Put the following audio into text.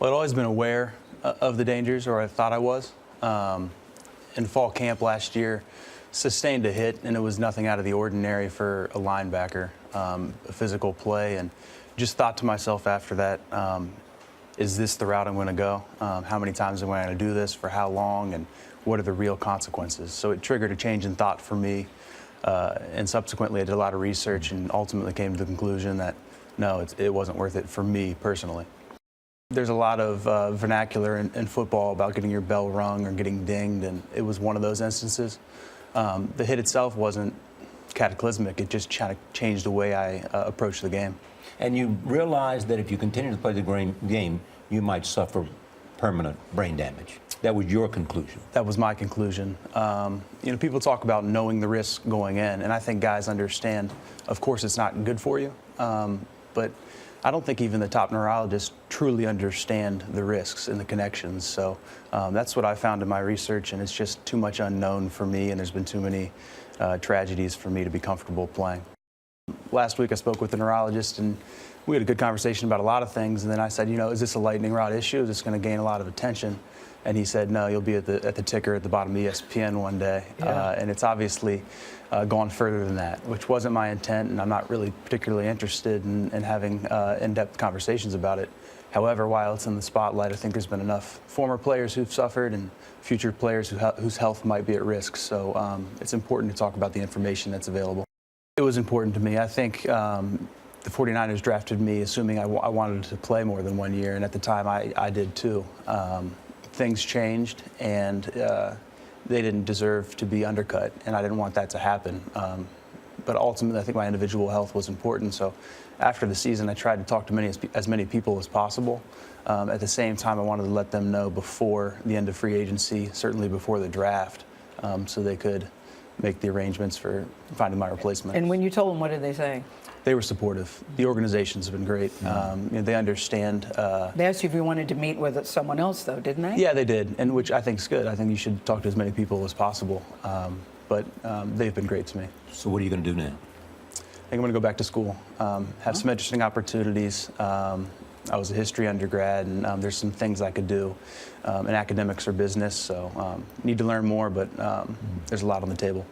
Well, I'd always been aware of the dangers, or I thought I was. In fall camp last year, sustained a hit, and it was nothing out of the ordinary for a linebacker, a physical play, and just thought to myself after that, is this the route I'm going to go? How many times am I going to do this? For how long? And what are the real consequences? So it triggered a change in thought for me, and subsequently I did a lot of research and ultimately came to the conclusion that no, it wasn't worth it for me personally. There's a lot of vernacular in football about getting your bell rung or getting dinged, and it was one of those instances. The hit itself wasn't cataclysmic. It just changed the way I approached the game. And you realized that if you continue to play the game, you might suffer permanent brain damage. That was your conclusion. That was my conclusion. People talk about knowing the risk going in, and I think guys understand, of course, it's not good for you, but I don't think even the top neurologists truly understand the risks and the connections. So that's what I found in my research, and it's just too much unknown for me, and there's been too many tragedies for me to be comfortable playing. Last week I spoke with a neurologist, and we had a good conversation about a lot of things, and then I said, is this a lightning rod issue? Is this going to gain a lot of attention? And he said, no, you'll be at the ticker at the bottom of ESPN one day. Yeah. And it's obviously gone further than that, which wasn't my intent, and I'm not really particularly interested in having in-depth conversations about it. However, while it's in the spotlight, I think there's been enough former players who've suffered and future players whose health might be at risk. So it's important to talk about the information that's available. It was important to me. I think the 49ers drafted me assuming I wanted to play more than 1 year, and at the time I did too. Things changed, and they didn't deserve to be undercut, and I didn't want that to happen. But ultimately, I think my individual health was important. So after the season, I tried to talk to as many people as possible. At the same time, I wanted to let them know before the end of free agency, certainly before the draft, so they could make the arrangements for finding my replacement. And when you told them, what did they say? They were supportive. The organizations have been great. They understand. They asked you if you wanted to meet with someone else, though, didn't they? Yeah, they did, and which I think is good. I think you should talk to as many people as possible. But they've been great to me. So what are you going to do now? I think I'm going to go back to school, have some interesting opportunities. I was a history undergrad, and there's some things I could do in academics or business. So need to learn more, but there's a lot on the table.